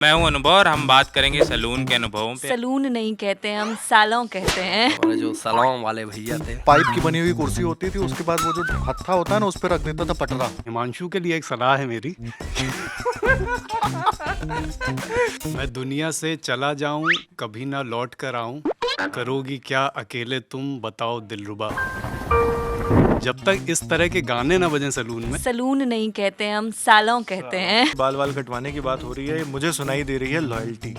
मैं हूं अनुभव और हम बात करेंगे सैलून के अनुभवों पे। सैलून नहीं कहते हैं, हम सालों कहते हैं। हमारे जो सलों वाले भैया थे, पाइप की बनी हुई कुर्सी होती थी, उसके बाद वो जो हत्था होता है ना, उस पर रख देता था पटरा। हिमांशु के लिए एक सलाह है मेरी। मैं दुनिया से चला जाऊं, कभी ना लौट कर आऊं, करोगी क्या अकेले तुम बताओ दिलरुबा। जब तक इस तरह के गाने ना बजें सैलून में। सैलून नहीं कहते हैं, हम सालों कहते हैं। बाल वाल कटवाने की बात हो रही है, मुझे सुनाई दे रही है लॉयल्टी,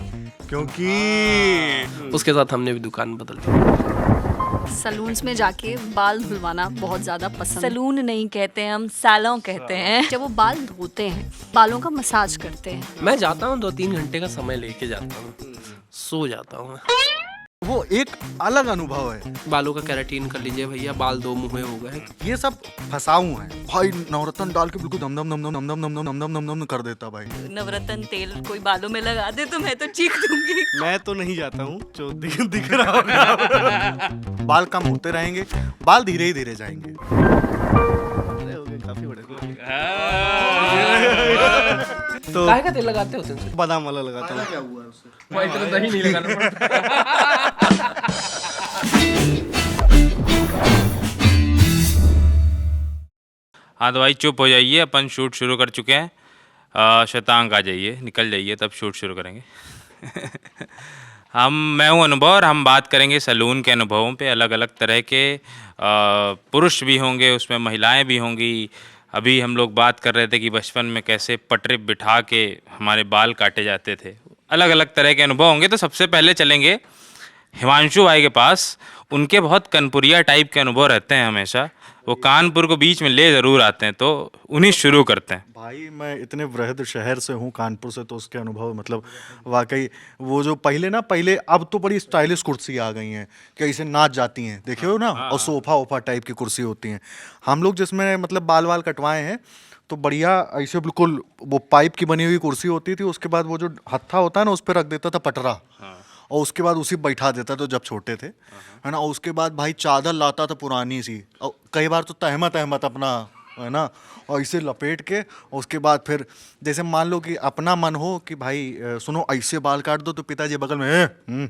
क्योंकि उसके साथ हमने भी दुकान बदल दी। सैलून्स में जाके बाल धुलवाना बहुत ज़्यादा पसंद। सैलून नहीं कहते हैं, हम सालों कहते हैं। जब वो बाल धोते हैं, बालों का मसाज करते हैं। मैं जाता हूँ 2-3 घंटे का समय लेके जाता हूँ, सो जाता हूँ। वो एक अलग अनुभव है। बालों का केराटिन कर लीजिए भैया, बाल दो मुँहे हो गए। ये सब फसाऊ है भाई, नवरत्न डाल के बिल्कुल दम दम दम दम दम दम दम दम दम दम कर देता भाई। नवरत्न तेल कोई बालों में लगा दे तो मैं तो चीख दूंगी। मैं तो नहीं जाता हूँ, जो दिख रहा होगा। बाल कम होते रहेंगे, बाल धीरे ही धीरे जाएंगे। काफी बड़े तो काहे का तेल लगाते हो तुमसे? बादाम वाला लगाता हूँ। क्या हुआ उससे? भाई इतना दही नहीं लगाना पड़ता। हाँ तो भाई चुप हो जाइए, अपन शूट शुरू कर चुके हैं। शतांक आ जाइए, निकल जाइए, तब शूट शुरू करेंगे। मैं हूं अनुभव और हम बात करेंगे सैलून के अनुभवों पे। अलग अलग तरह के पुरुष भी होंगे, उसमें महिलाएं भी होंगी। अभी हम लोग बात कर रहे थे कि बचपन में कैसे पटरे बिठा के हमारे बाल काटे जाते थे। अलग अलग तरह के अनुभव होंगे। तो सबसे पहले चलेंगे हिमांशु भाई के पास। उनके बहुत कनपुरिया टाइप के अनुभव रहते हैं हमेशा, वो कानपुर को बीच में ले ज़रूर आते हैं, तो उन्हीं शुरू करते हैं। भाई मैं इतने वृहद शहर से हूँ, कानपुर से, तो उसके अनुभव मतलब वाकई वो जो पहले अब तो बड़ी स्टाइलिश कुर्सी आ गई हैं कि ऐसे नाच जाती हैं, देखे हो ना, और सोफा वोफा टाइप की कुर्सी होती हैं। हम लोग जिसमें मतलब बाल वाल कटवाए हैं तो बढ़िया ऐसे बिल्कुल वो पाइप की बनी हुई कुर्सी होती थी, उसके बाद वो जो हत्था होता है ना, उस पर रख देता था पटरा, और उसके बाद उसी बैठा देता था जब छोटे थे, है ना। और उसके बाद भाई चादर लाता था पुरानी सी, और कई बार तो तहमत अपना, है ना, और इसे लपेट के, और उसके बाद फिर जैसे मान लो कि अपना मन हो कि भाई सुनो ऐसे बाल काट दो, तो पिताजी बगल में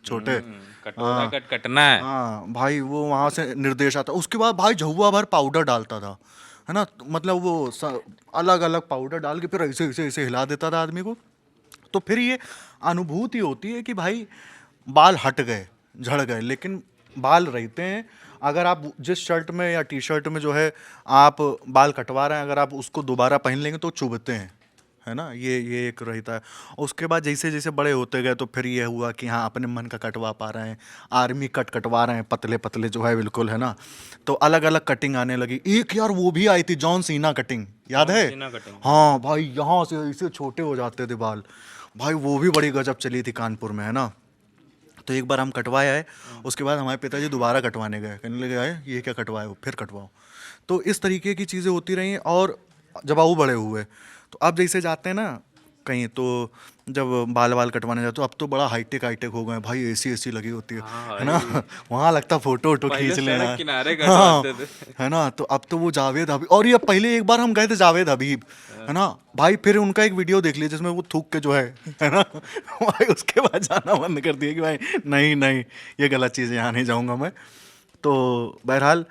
छोटे कटोरा कटना है। हाँ भाई, वो वहाँ से निर्देश आता। उसके बाद भाई झुआ भर पाउडर डालता था, है ना, मतलब वो अलग अलग पाउडर डाल के फिर ऐसे ऐसे ऐसे हिला देता था आदमी को। तो फिर ये अनुभूति होती है कि भाई बाल हट गए, झड़ गए, लेकिन बाल रहते हैं। अगर आप जिस शर्ट में या टी शर्ट में जो है आप बाल कटवा रहे हैं, अगर आप उसको दोबारा पहन लेंगे तो चुभते हैं, है ना, ये एक रहता है। उसके बाद जैसे जैसे बड़े होते गए तो फिर ये हुआ कि हाँ अपने मन का कटवा पा रहे हैं, आर्मी कटवा रहे हैं, पतले पतले जो है बिल्कुल, है ना। तो अलग अलग कटिंग आने लगी। एक यार वो भी आई थी जॉन सीना कटिंग, याद है? हाँ भाई, यहाँ से ऐसे छोटे हो जाते थे बाल भाई, वो भी बड़ी गजब चली थी कानपुर में, है ना। तो एक बार हम कटवाए आए, उसके बाद हमारे पिताजी दोबारा कटवाने गए, कहने लगे आए ये क्या कटवाए हो, फिर कटवाओ। तो इस तरीके की चीज़ें होती रही। और जब आऊ बड़े हुए तो अब जैसे जाते हैं ना कहीं, तो जब बाल वाल कटवाने जाते, तो अब तो बड़ा हाईटेक हो गए भाई, एसी लगी होती है ना। वहाँ लगता फोटो खींच लेना, हाँ, है ना। तो अब तो वो जावेद हबीब, और ये पहले एक बार हम गए थे जावेद हबीब, है ना भाई, फिर उनका एक वीडियो देख लिया जिसमें वो थूक के जो है ना, भाई उसके बाद जाना बंद कर दिया कि भाई नहीं ये गलत चीज़ है, यहाँ नहीं जाऊँगा मैं। तो बहरहाल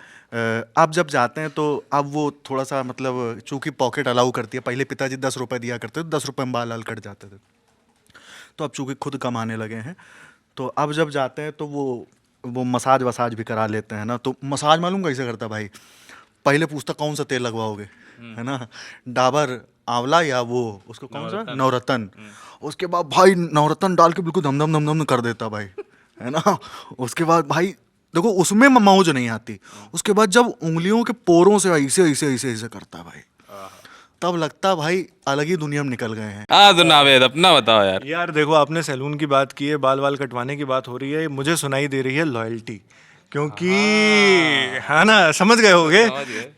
आप जब जाते हैं तो अब वो थोड़ा सा मतलब चूँकि पॉकेट अलाउ करती है, पहले पिताजी 10 रुपये दिया करते थे, 10 रुपये में बाल कट जाते थे। तो अब चूँकि खुद कमाने लगे हैं, तो अब जब जाते हैं तो वो मसाज वसाज भी करा लेते हैं ना। तो मसाज मालूम कैसे करता भाई, पहले पूछता कौन सा तेल लगवाओगे, है ना, डाबर आंवला या वो उसको कौन सा नवरत्न। उसके बाद भाई नवरत्न डाल के बिल्कुल दम दम दम दम कर देता भाई, है ना। उसके बाद भाई देखो उसमें मौज नहीं आती। उसके बाद जब उंगलियों के पोरों से ऐसे ऐसे ऐसे ऐसे करता भाई, तब लगता भाई अलग ही दुनिया में निकल गए हैं। हाँ तो नावेद अपना बताओ यार। यार देखो, आपने सैलून की बात की है, बाल वाल कटवाने की बात हो रही है, मुझे सुनाई दे रही है लॉयल्टी, क्योंकि है ना, समझ गए होगे।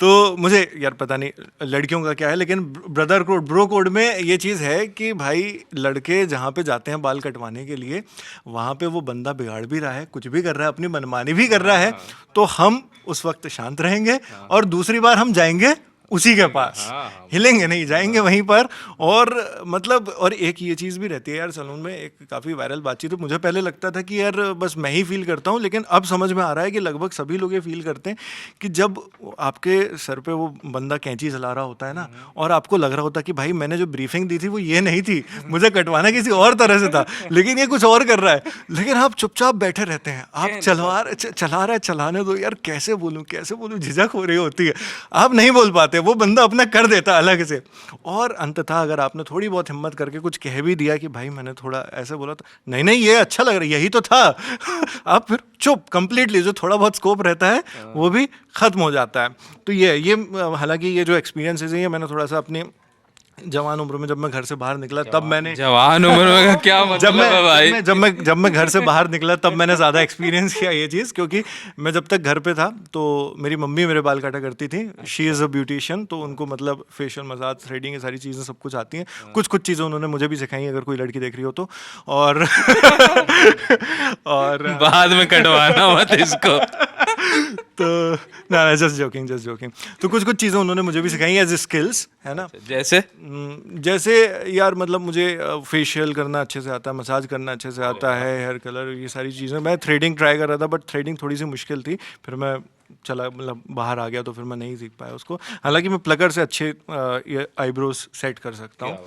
तो मुझे यार पता नहीं लड़कियों का क्या है, लेकिन ब्रदर कोड ब्रो कोड में ये चीज़ है कि भाई लड़के जहाँ पे जाते हैं बाल कटवाने के लिए, वहाँ पे वो बंदा बिगाड़ भी रहा है, कुछ भी कर रहा है, अपनी मनमानी भी कर रहा है, तो हम उस वक्त शांत रहेंगे और दूसरी बार हम जाएंगे उसी के पास। हिलेंगे नहीं, जाएंगे वहीं पर। और मतलब और एक ये चीज़ भी रहती है यार सैलून में, एक काफ़ी वायरल बातचीत है। मुझे पहले लगता था कि यार बस मैं ही फील करता हूँ, लेकिन अब समझ में आ रहा है कि लगभग सभी लोग ये फील करते हैं कि जब आपके सर पे वो बंदा कैंची चला रहा होता है ना, और आपको लग रहा होता है कि भाई मैंने जो ब्रीफिंग दी थी वो ये नहीं थी, मुझे कटवाना किसी और तरह से था, लेकिन ये कुछ और कर रहा है, लेकिन आप चुपचाप बैठे रहते हैं। आप चला रहा है, चलाने दो यार, कैसे बोलूँ झिझक हो रही होती है, आप नहीं बोल पाते, वो बंदा अपना कर देता अलग से। और अंततः अगर आपने थोड़ी बहुत हिम्मत करके कुछ कह भी दिया कि भाई मैंने थोड़ा ऐसे बोला था, नहीं नहीं ये अच्छा लग रहा है, यही तो था, आप फिर चुप कंप्लीटली, जो थोड़ा बहुत स्कोप रहता है वो भी खत्म हो जाता है। तो ये हालांकि ये जो एक्सपीरियंसेस है ये मैंने थोड़ा सा अपनी जवान उम्र में, जब मैं घर से बाहर निकला तब मैंने, जवान उम्र में क्या मतलब है भाई? जब मैं घर से बाहर निकला तब मैंने ज़्यादा एक्सपीरियंस किया ये चीज़, क्योंकि मैं जब तक घर पे था तो मेरी मम्मी मेरे बाल काटा करती थी। शी इज़ अ ब्यूटिशियन, तो उनको मतलब फेशियल, मसाज, थ्रेडिंग, ये सारी चीज़ें सब कुछ आती हैं। कुछ चीज़ें उन्होंने मुझे भी सिखाई, अगर कोई लड़की देख रही हो तो। और और बाद में कटवाना मत इसको। तो ना, जस्ट जोकिंग। तो कुछ चीज़ें उन्होंने मुझे भी सिखाई एज स्किल्स, है ना। जैसे यार मतलब मुझे फेशियल करना अच्छे से आता है, मसाज करना अच्छे से आता है, हेयर कलर, ये सारी चीज़ें। मैं थ्रेडिंग ट्राई कर रहा था, बट थ्रेडिंग थोड़ी सी मुश्किल थी, फिर मैं चला मतलब बाहर आ गया, तो फिर मैं नहीं सीख पाया उसको। हालांकि मैं प्लगर से अच्छे ये आईब्रोज सेट कर सकता हूँ,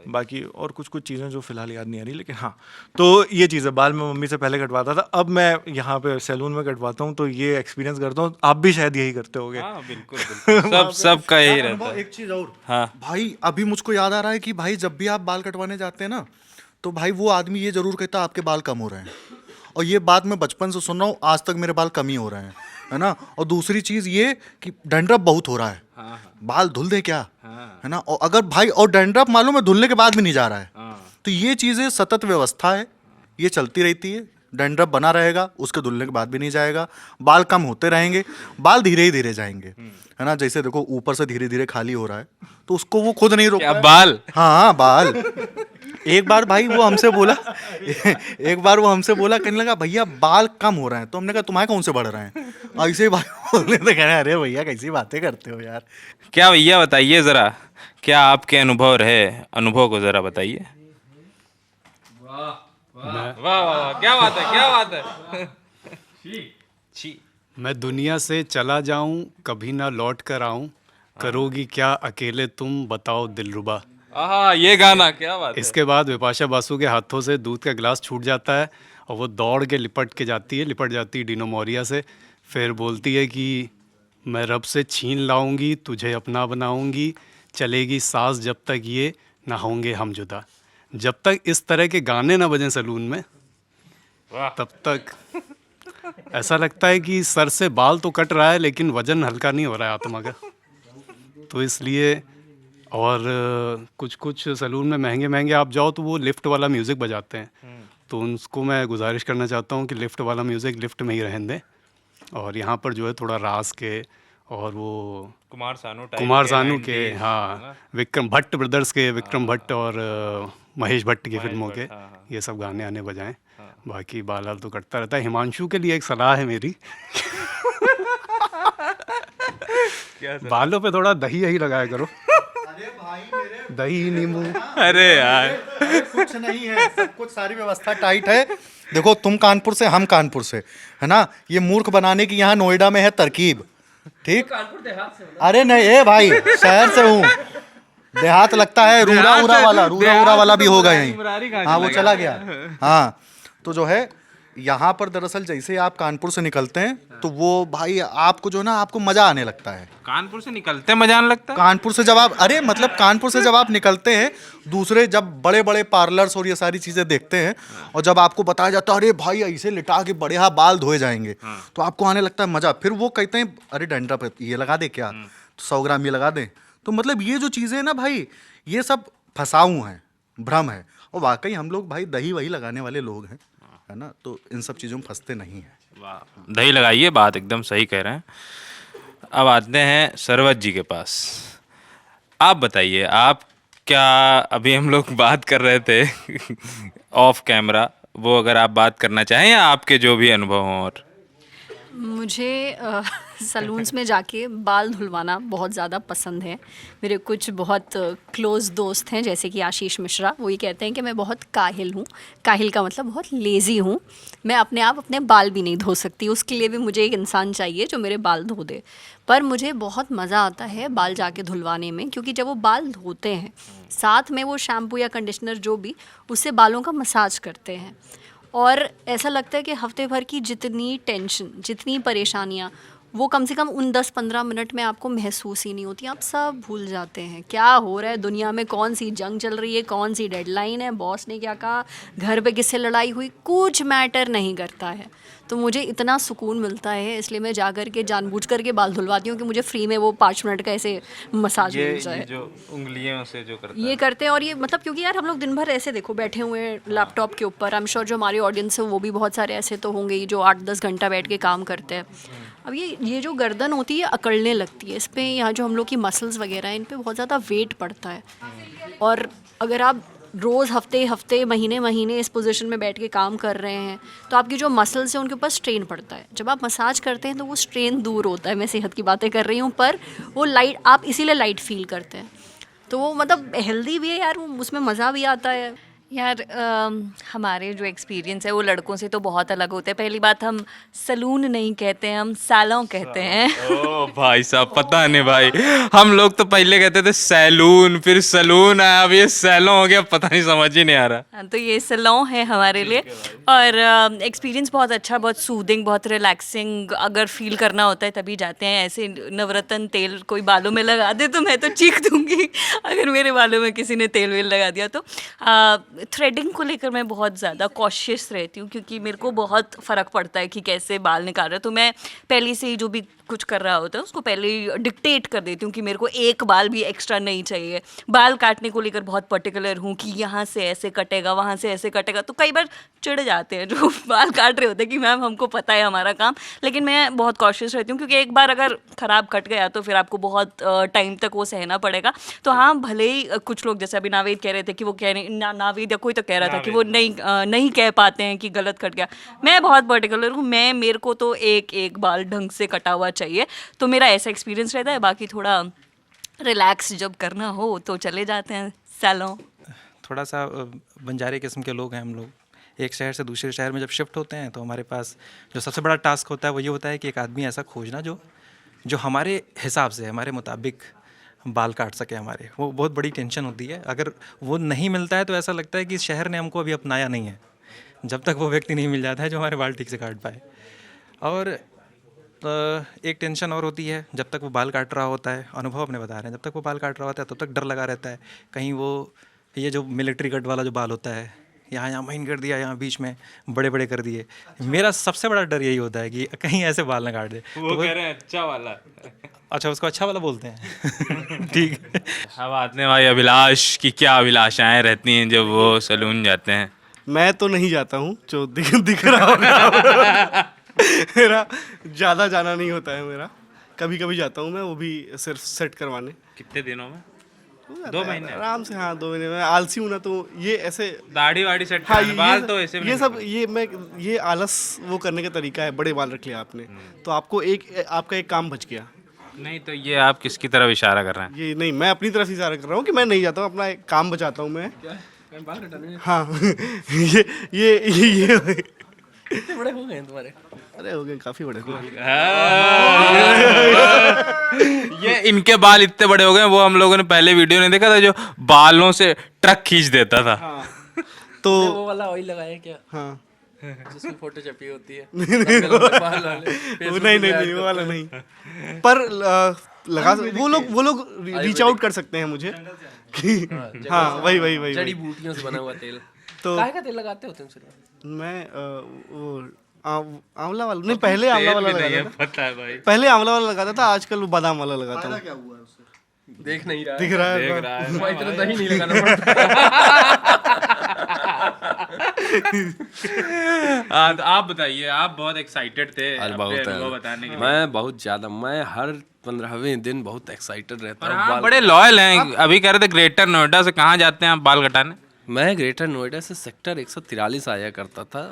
बाकी और कुछ चीज़ें जो फिलहाल याद नहीं आ रही, लेकिन हाँ, तो ये चीज़ है। बाल मैं मम्मी से पहले कटवाता था, अब मैं यहाँ पे सैलून में कटवाता हूँ, तो ये एक्सपीरियंस करता हूँ। आप भी शायद यही करते होगे। बिल्कुल सबका यही रहता है। एक चीज और, हाँ भाई अभी मुझको याद आ रहा है कि भाई जब भी आप बाल कटवाने जाते हैं ना, तो भाई वो आदमी ये जरूर कहता है आपके बाल कम हो रहे हैं, और ये बात मैं बचपन से सुन रहा हूँ, आज तक मेरे बाल कम ही हो रहे हैं, है ना। और दूसरी चीज ये कि डैंड्रफ बहुत हो रहा है, बाल धुल दे क्या, है ना। और अगर भाई, और डैंड्रफ मालूम है धुलने के बाद भी नहीं जा रहा है, तो ये चीजें सतत व्यवस्था है, ये चलती रहती है। डैंड्रफ बना रहेगा, उसके धुलने के बाद भी नहीं जाएगा, बाल कम होते रहेंगे, बाल धीरे ही धीरे जाएंगे, है ना। जैसे देखो ऊपर से धीरे धीरे खाली हो रहा है, तो उसको वो खुद नहीं रोक क्या बाल? हाँ बाल। एक बार भाई वो हमसे बोला कहने लगा भैया बाल कम हो रहे हैं, तो हमने कहा तुम्हारे कौन से बढ़ रहे हैं, ऐसे ही भाई बोलने तो कह रहे अरे भैया कैसी बातें करते हो यार। क्या भैया बताइए जरा, क्या आपके अनुभव रहे, अनुभव को जरा बताइए। वाह, क्या बात है। मैं दुनिया से चला जाऊं, कभी ना लौट कर आऊं, करोगी क्या अकेले तुम, बताओ दिलरुबा। ये गाना क्या बात है। इसके बाद विपाशा बासु के हाथों से दूध का गिलास छूट जाता है, और वो दौड़ के लिपट जाती है डीनो मोरिया से। फिर बोलती है कि मैं रब से छीन लाऊंगी, तुझे अपना बनाऊंगी, चलेगी सांस जब तक ये ना होंगे हम जुदा। जब तक इस तरह के गाने ना बजें सैलून में, तब तक ऐसा लगता है कि सर से बाल तो कट रहा है, लेकिन वजन हल्का नहीं हो रहा है आत्मा का। तो इसलिए, और कुछ सैलून में महंगे आप जाओ तो वो लिफ्ट वाला म्यूज़िक बजाते हैं, तो उनको मैं गुजारिश करना चाहता हूँ कि लिफ्ट वाला म्यूज़िक लिफ्ट में ही रहने दें, और यहाँ पर जो है थोड़ा रास के और वो कुमार सानू के, हाँ, विक्रम भट्ट ब्रदर्स के, विक्रम भट्ट और महेश भट्ट की फिल्मों के, ये सब गाने आने बजाएं। बाकी बाल तो कटता रहता है। हिमांशु के लिए एक सलाह है मेरी, बालों पे थोड़ा दही लगाया करो। अरे भाई मेरे दही नींबू। अरे यार कुछ नहीं है, सब कुछ सारी व्यवस्था टाइट है। देखो तुम कानपुर से, हम कानपुर से, है ना। ये मूर्ख बनाने की यहाँ नोएडा में है तरकीब, ठीक। अरे नहीं ए भाई, शहर से हूँ, देहात लगता है, रूरा वाला भी होगा यहीं। हाँ वो चला गया। हाँ तो जो है यहाँ पर दरअसल जैसे आप कानपुर से निकलते हैं तो वो भाई आपको जो है ना, आपको मजा आने लगता है। कानपुर से निकलते मजा आने लगता है। कानपुर से जब आप, अरे मतलब कानपुर से जब आप निकलते हैं, दूसरे जब बड़े बड़े पार्लर्स और ये सारी चीजें देखते हैं, और जब आपको बताया जाता है अरे भाई ऐसे लिटा के बढ़िया बाल धोए जाएंगे, तो आपको आने लगता है मजा। फिर वो कहते हैं अरे डंडा ये लगा दे क्या, तो 100 ग्राम ये लगा दे। तो मतलब ये जो चीजें ना भाई, ये सब फसाऊ हैं, भ्रम है। और वाकई हम लोग भाई दही वही लगाने वाले लोग हैं, है ना। तो इन सब चीज़ों में फंसते नहीं हैं। वाह, दही लगाइए, बात एकदम सही कह रहे हैं। अब आते हैं सरवत जी के पास। आप बताइए, आप क्या, अभी हम लोग बात कर रहे थे ऑफ कैमरा, वो अगर आप बात करना चाहें या आपके जो भी अनुभव हों। और मुझे सलून्स में जाके बाल धुलवाना बहुत ज़्यादा पसंद है। मेरे कुछ बहुत क्लोज़ दोस्त हैं जैसे कि आशीष मिश्रा, वो ये कहते हैं कि मैं बहुत काहिल हूँ। काहिल का मतलब बहुत लेज़ी हूँ। मैं अपने आप अपने बाल भी नहीं धो सकती, उसके लिए भी मुझे एक इंसान चाहिए जो मेरे बाल धो दे। पर मुझे बहुत मज़ा आता है बाल जाके धुलवाने में, क्योंकि जब वो बाल धोते हैं साथ में वो शैम्पू या कंडीशनर जो भी, उससे बालों का मसाज करते हैं और ऐसा लगता है कि हफ्ते भर की जितनी टेंशन, जितनी परेशानियाँ, वो कम से कम उन 10-15 मिनट में आपको महसूस ही नहीं होती। आप सब भूल जाते हैं क्या हो रहा है दुनिया में, कौन सी जंग चल रही है, कौन सी डेडलाइन है, बॉस ने क्या कहा, घर पे किससे लड़ाई हुई, कुछ मैटर नहीं करता है। तो मुझे इतना सुकून मिलता है, इसलिए मैं जा कर के जानबूझ करके बाल धुलवाती हूँ कि मुझे फ्री में वो 5 मिनट का ऐसे मसाज मिल जाए। ये जो उंगलियों से जो करता ये करते हैं और ये मतलब क्योंकि यार हम लोग दिन भर ऐसे देखो बैठे हुए हैं लैपटॉप के ऊपर। आई एम श्योर जो हमारे ऑडियंस है वो भी बहुत सारे ऐसे तो होंगे ही जो 8-10 घंटा बैठ के काम करते हैं। अब ये जो गर्दन होती है अकड़ने लगती है, इस पे यहाँ जो हम लोग की मसल्स वगैरह हैं इन पे बहुत ज़्यादा वेट पड़ता है। और अगर आप रोज़ हफ्ते महीने इस पोजीशन में बैठ के काम कर रहे हैं तो आपकी जो मसल्स हैं उनके ऊपर स्ट्रेन पड़ता है। जब आप मसाज करते हैं तो वो स्ट्रेन दूर होता है। मैं सेहत की बातें कर रही हूँ, पर वो लाइट, आप इसीलिए लाइट फील करते हैं, तो वो मतलब हेल्दी भी है यार, वो उसमें मज़ा भी आता है। यार हमारे जो एक्सपीरियंस है वो लड़कों से तो बहुत अलग होते हैं। पहली बात, हम सलून नहीं कहते हैं, हम सैलून कहते हैं। ओ भाई साहब, पता नहीं भाई, हम लोग तो पहले कहते थे सैलून, फिर सलून आया, अब ये सैलून हो गया, पता नहीं, समझ ही नहीं आ रहा। हाँ, तो ये सैलून है हमारे लिए। और एक्सपीरियंस बहुत अच्छा, बहुत सूदिंग, बहुत रिलैक्सिंग। अगर फील करना होता है तभी जाते हैं। ऐसे नवरत्न तेल कोई बालों में लगा दे तो मैं तो चीख दूंगी अगर मेरे बालों में किसी ने तेल वेल लगा दिया तो। थ्रेडिंग को लेकर मैं बहुत ज़्यादा कॉशियस रहती हूँ, क्योंकि मेरे को बहुत फ़र्क पड़ता है कि कैसे बाल निकाल रहे हैं। तो मैं पहले से ही जो भी कुछ कर रहा होता है उसको पहले ही डिक्टेट कर देती हूँ कि मेरे को एक बाल भी एक्स्ट्रा नहीं चाहिए। बाल काटने को लेकर बहुत पर्टिकुलर हूँ कि यहाँ से ऐसे कटेगा, वहाँ से ऐसे कटेगा। तो कई बार चिढ़ जाते हैं जो बाल काट रहे होते हैं कि मैम हमको पता है हमारा काम, लेकिन मैं बहुत कॉशियस रहती हूँ, क्योंकि एक बार अगर ख़राब कट गया तो फिर आपको बहुत टाइम तक वो सहना पड़ेगा। तो हाँ, भले ही कुछ लोग जैसे अभी नावेद कह रहे थे कि वो कह रहे नावेद या कोई तो कह रहा था कि वो नहीं कह पाते हैं कि गलत कट गया। मैं बहुत पर्टिकुलर हूँ, मेरे को तो एक बाल ढंग से कटा हुआ चाहिए। तो मेरा ऐसा एक्सपीरियंस रहता है। बाकी थोड़ा रिलैक्स जब करना हो तो चले जाते हैं सैलून। थोड़ा सा बंजारे किस्म के लोग हैं हम लोग। एक शहर से दूसरे शहर में जब शिफ्ट होते हैं तो हमारे पास जो सबसे बड़ा टास्क होता है वो ये होता है कि एक आदमी ऐसा खोजना जो हमारे हिसाब से, हमारे मुताबिक बाल काट सके हमारे। वो बहुत बड़ी टेंशन होती है। अगर वो नहीं मिलता है तो ऐसा लगता है कि इस शहर ने हमको अभी अपनाया नहीं है, जब तक वो व्यक्ति नहीं मिल जाता है जो हमारे बाल ठीक से काट पाए। और एक टेंशन और होती है, जब तक वो बाल काट रहा होता है, अनुभव अपने बता रहे हैं, जब तक वो बाल काट रहा होता है तब तक डर लगा रहता है कहीं वो ये जो मिलिट्री कट वाला जो बाल होता है, यहाँ महीन कर दिया, यहाँ बीच में बड़े बड़े कर दिए। मेरा सबसे बड़ा डर यही होता है कि कहीं ऐसे बाल ना काट दे। वो कह रहे हैं अच्छा वाला। अच्छा, उसको अच्छा वाला बोलते हैं। ठीक है। अब आते हैं भाई अभिलाष की, क्या अभिलाषाएं रहती हैं जब वो सलून जाते हैं? मैं तो नहीं जाता हूँ, जो दिख रहा होगा मेरा ज़्यादा जाना नहीं होता है मेरा। कभी कभी जाता हूँ मैं, वो भी सिर्फ सेट करवाने। कितने दिनों में? हो जाता 2 है, महीने? आराम से। हाँ, 2 महीने में। आलसी हूँ ना, तो ये ऐसे दाढ़ी वाड़ी सेट हाँ, करने, बाल तो ऐसे भी ये नहीं सब ये आलस वो करने का तरीका है। बड़े बाल रख लिया आपने तो आपको आपका एक काम बच गया। नहीं, तो ये आप किसकी तरफ इशारा कर रहे हैं? ये नहीं, मैं अपनी तरफ ही इशारा कर रहा हूँ कि मैं नहीं जाता हूँ, अपना एक काम बचाता हूँ मैं। हाँ ये बड़े हो गए तुम्हारे? अरे हो गए, काफी बड़े हो गए। ये इनके बाल इतने बड़े हो गए, वो हम लोगों ने पहले वीडियो नहीं देखा था जो बालों से ट्रक खींच देता था। तो वो वाला ऑयल लगाया क्या, हाँ, जिसमें फोटो छपी होती है? वो नहीं, वो वाला नहीं। पर लगा वो लोग रीच आउट कर सकते हैं मुझे कि हाँ, वही जड़ी बूटियों से बना हुआ तेल। तो काहे का तेल लगाते हो तुम सिर्फ? मैं वो आंवला वाला नहीं, पहले आंवला वाला लगाता था। पता है भाई, पहले आंवला वाला लगाता था, आजकल वो बादाम वाला लगाता हूँ। देख नहीं रहा है। दिख रहा है? देख रहा है। भाई, इतना दही नहीं लगाना पड़ता। हाँ, तो आप बताइए, आप बहुत एक्साइटेड थे अरे अपने बहुत अनुभव बताने के लिए। मैं बहुत ज़्यादा, मैं हर 15वें दिन बहुत एक्साइटेड रहता और हूँ। हाँ, बड़े लॉयल हैं। अभी कह रहे थे ग्रेटर नोएडा से कहाँ जाते हैं आप बाल कटाने? मैं ग्रेटर नोएडा से सेक्टर 143 आया करता था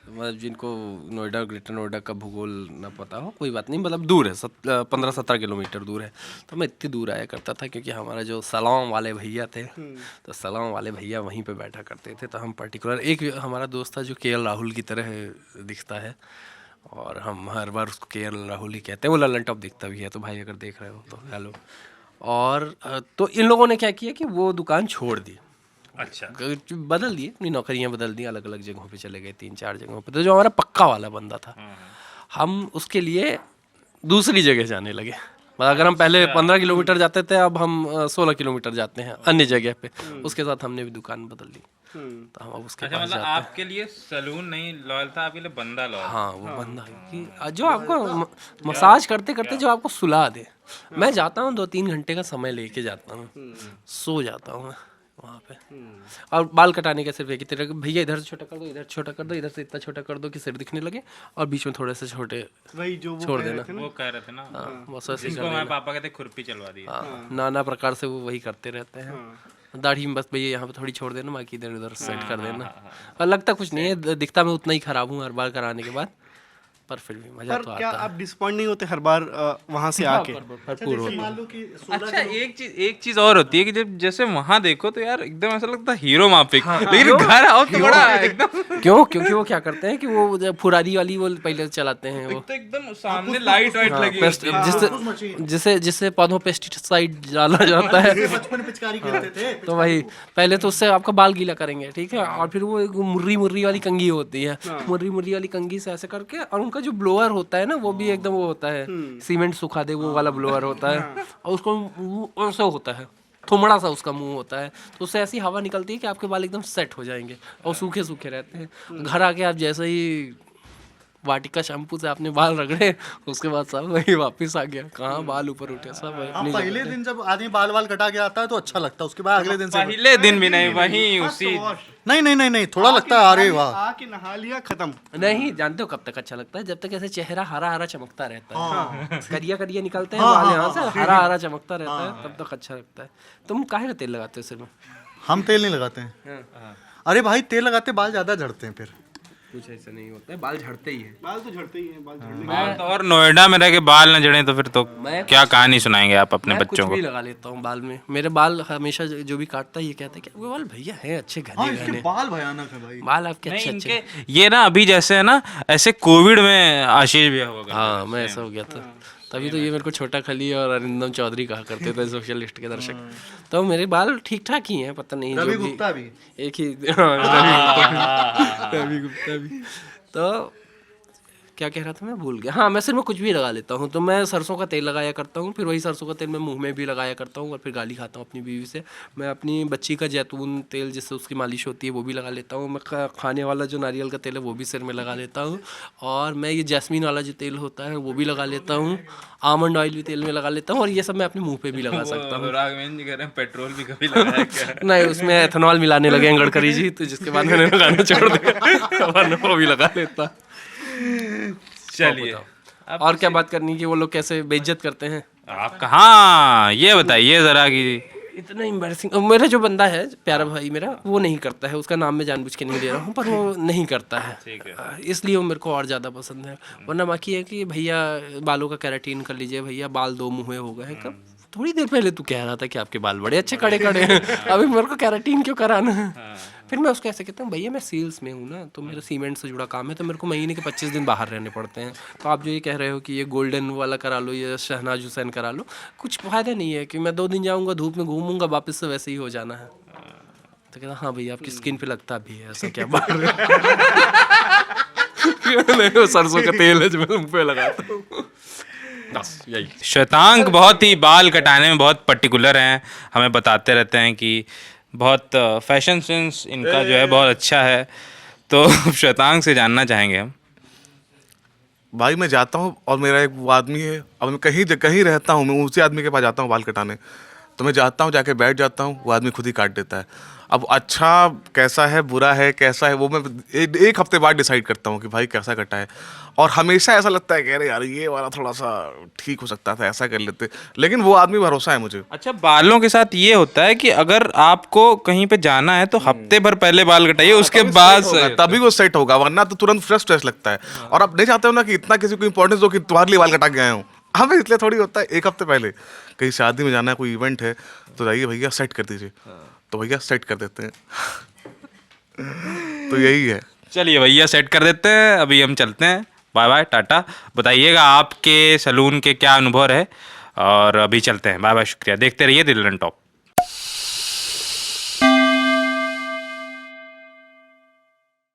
मतलब जिनको नोएडा ग्रेटर नोएडा का भूगोल ना पता हो, कोई बात नहीं, मतलब दूर है, 15-17 किलोमीटर दूर है। तो मैं इतनी दूर आया करता था क्योंकि हमारा जो सलाम वाले भैया थे, तो सलाम वाले भैया वहीं पे बैठा करते थे। तो हम पर्टिकुलर, एक हमारा दोस्त था जो KL राहुल की तरह दिखता है, और हम हर बार उसको KL राहुल ही कहते हैं। वो ललन टॉप दिखता भी है, तो भाई अगर देख रहे हो तो हेलो। और तो इन लोगों ने क्या किया कि वो दुकान छोड़ दी, अच्छा, बदल दिए, अपनी नौकरियां बदल दी, अलग अलग जगहों पे चले गए, 3-4 जगहों पे। तो जो हमारा पक्का वाला बंदा था, हम उसके लिए दूसरी जगह जाने लगे। मतलब अगर हम पहले 15 किलोमीटर जाते थे, अब हम 16 किलोमीटर जाते हैं अन्य जगह पे। उसके साथ हमने भी दुकान बदल ली, तो हम अब उसके अच्छा, पास मतलब जाते हैं। आपके लिए सलून नहीं लॉयल था, आपके लिए बंदा लॉयल। हाँ, वो बंदा है कि जो आपको मसाज करते करते जो आपको सुला दे। मैं जाता हूँ 2-3 घंटे का समय लेके जाता हूँ, सो जाता हूँ मैं वहाँ पे। और बाल कटाने का सिर्फ एक ही तरीका, भैया इधर से छोटा कर दो, इधर छोटा कर दो, इधर से इतना छोटा कर दो कि सिर दिखने लगे, और बीच में थोड़े से छोटे वही जो छोड़ देना। वो कह रहे थे ना, हाँ, बस ऐसे ही जिसको कर हमारे देना। पापा कहते खुरपी चलवा दी। हाँ, नाना प्रकार से वो वही करते रहते हैं। दाढ़ी में बस भैया यहाँ पे थोड़ी छोड़ देना, बाकी इधर उधर सेट कर देना। और लगता कुछ नहीं है, दिखता मैं उतना ही खराब हूँ हर बार कराने के बाद, पर फिर भी मजा पर तो क्या आता है। आप डिसपॉइंट नहीं होते हर बार वहां से आके? भरपूर होता है। अच्छा, एक चीज और होती है कि जब जैसे वहां देखो तो यार एकदम ऐसा लगता है हीरो माफिक, लेकिन घर आओ तो बड़ा एकदम क्यों? क्योंकि वो क्या करते हैं कि वो जब फुरारी वाली वो पहले चलाते हैं, वो तो एकदम सामने लाइट वाइट लगी पेस्ट होती है। जिससे पौधों पेस्टिसाइड डाला जाता है। बचपन में पिचकारी खेलते थे। तो वही पहले तो उससे आपका बाल गीला करेंगे, ठीक है, और फिर वो एक मुर्री वाली कंघी होती है, मुर्री वाली कंघी से ऐसे करके, और उनका जो ब्लोअर होता है ना, वो भी एकदम वो होता है, सीमेंट सुखा दे वो वाला ब्लोअर होता है, और उसको मुंह ऐसा होता है, थोड़ा सा उसका मुंह होता है, तो उससे ऐसी हवा निकलती है कि आपके बाल एकदम सेट हो जाएंगे और सूखे सूखे रहते हैं। घर आके आप जैसे ही वाटिका शैम्पू से आपने बाल रगड़े, उसके बाद सब वही वापस आ गया, कहाँ बाल ऊपर उठे, सब वही अपनी पहले जगह। दिन जब आदमी बाल वाल कटा के आता है तो अच्छा लगता है, उसके बाद अगले दिन से पहले दिन भी नहीं, वहीं उसी नहीं थोड़ा लगता है अरे वाह। आके नहा लिया, खत्म। नहीं जानते हो कब तक अच्छा लगता है? जब तक ऐसे चेहरा हरा हरा चमकता रहता है, करिया करिया निकलते हैं बाल यहाँ से, हरा हरा चमकता रहता है, तब तक अच्छा लगता है। तुम काहे का तेल लगाते हो सिर में? हम तेल नहीं लगाते हैं। अरे भाई तेल लगाते बाल ज्यादा झड़ते हैं फिर। कुछ ऐसा नहीं होता है, बाल झड़ते ही है। बाल तो झड़ते ही हैं, बाल झड़ने और नोएडा में रह के बाल न जड़े तो फिर तो मैं क्या कहानी सुनाएंगे आप अपने मैं कुछ बच्चों को? भी लगा लेता हूँ बाल में। मेरे बाल हमेशा जो भी काटता है ये कहता है कि वो बाल भैया हैं अच्छे घने घने, बाल भयानक है भाई। बाल आपके नहीं, अच्छे अच्छे। इनके ये ना अभी जैसे है ना, ऐसे कोविड में आशीष भी होगा। हाँ, मैं ऐसा हो गया था, तभी तो ये मेरे को छोटा खली और अरिंदम चौधरी कहा करते थे सोशलिस्ट के दर्शक। तो मेरे बाल ठीक ठाक ही हैं, पता नहीं रवि जो भी गुप्ता भी। एक ही रवि गुप्ता भी। तो क्या कह रहा था मैं भूल गया। हाँ, मैं सिर में कुछ भी लगा लेता हूँ, तो मैं सरसों का तेल लगाया करता हूँ, फिर वही सरसों का तेल मैं मुंह में भी लगाया करता हूँ, और फिर गाली खाता हूँ अपनी बीवी से। मैं अपनी बच्ची का जैतून तेल जिससे उसकी मालिश होती है वो भी लगा लेता हूँ। मैं खाने वाला जो नारियल का तेल है वो भी सिर में लगा लेता हूँ, और मैं ये जैस्मीन वाला जो तेल होता है वो भी लगा लेता हूँ, आमंड ऑयल भी तेल में लगा लेता हूँ, और ये सब मैं अपने मुँह पे भी लगा सकता हूँ। राघवेंद्र जी कह रहे हैं पेट्रोल भी कभी लगाया क्या? नहीं, उसमें एथेनॉल मिलाने लगे हैं गडकरी जी, तो जिसके बाद मैंने लगाना छोड़ दिया, वरना वो भी लगा लेता। चलिए, और क्या बात करनी कि वो लोग कैसे बेइज्जत करते हैं? आप कहाँ ये बताइए जरा कि इतना एम्बैरसिंग। मेरा जो बंदा है प्यारा भाई मेरा, वो नहीं करता है, उसका नाम मैं जानबूझ के नहीं ले रहा हूँ, पर वो नहीं करता है, इसलिए वो मेरे को और ज़्यादा पसंद है। वरना बाकी है कि भैया बालों का केराटिन कर लीजिए, भैया बाल 2 मुँहे हो गए हैं। कब थोड़ी देर पहले तू कह रहा था कि आपके बाल बड़े अच्छे कड़े कड़े हैं, अभी मेरे को केराटिन क्यों कराना है? फिर मैं उसको ऐसे कहता हूँ, भैया मैं सेल्स में हूँ ना, तो मेरा सीमेंट से जुड़ा काम है, तो मेरे को महीने के 25 दिन बाहर रहने पड़ते हैं। तो आप जो ये कह रहे हो कि ये गोल्डन वाला करा लो, ये शहनाज हुसैन करा लो, कुछ फ़ायदा नहीं है कि मैं 2 दिन जाऊँगा, धूप में घूमूंगा, वापस से वैसे ही हो जाना है। तो कहता हाँ भैया आपकी स्किन पे लगता भी है, ऐसा क्या बात है? सरसों का तेल है जो मैं मुँह पे लगाता हूँ, बस यही। श्वेतांक बहुत ही बाल कटाने में बहुत पर्टिकुलर हैं, हमें बताते रहते हैं कि बहुत फैशन सेंस इनका जो है बहुत अच्छा है। तो श्वेतांक से जानना चाहेंगे हम। भाई मैं जाता हूँ और मेरा एक वो आदमी है, अब मैं कहीं रहता हूँ, मैं उसी आदमी के पास जाता हूँ बाल कटाने, तो मैं जाता हूँ, जाके बैठ जाता हूँ, वो आदमी खुद ही काट देता है। अब अच्छा कैसा है, बुरा है, कैसा है, वो मैं एक हफ्ते बाद डिसाइड करता हूँ कि भाई कैसा कटा है। और हमेशा ऐसा लगता है कि अरे यार ये वाला थोड़ा सा ठीक हो सकता था, ऐसा कर लेते, लेकिन वो आदमी भरोसा है मुझे। अच्छा, बालों के साथ ये होता है कि अगर आपको कहीं पे जाना है तो हफ्ते भर पहले बाल कटाइए, उसके बाद होगा, तभी वो सेट होगा, वरना तो तुरंत फ्रेश फ्रेश लगता है। और आप नहीं चाहते हो ना कि इतना किसी को इंपॉर्टेंस दो कि तुम्हारे लिए बाल कटा के आया हूँ। हमें इसलिए थोड़ी होता है, एक हफ्ते पहले कहीं शादी में जाना है, कोई इवेंट है, तो जाइए भैया सेट कर दीजिए, तो भैया सेट कर देते हैं। तो यही है। चलिए भैया सेट कर देते हैं, अभी हम चलते हैं, बाय बाय, टाटा। बताइएगा आपके सलून के क्या अनुभव है, और अभी चलते हैं, बाय बाय, शुक्रिया। देखते रहिए दिल रन टॉप।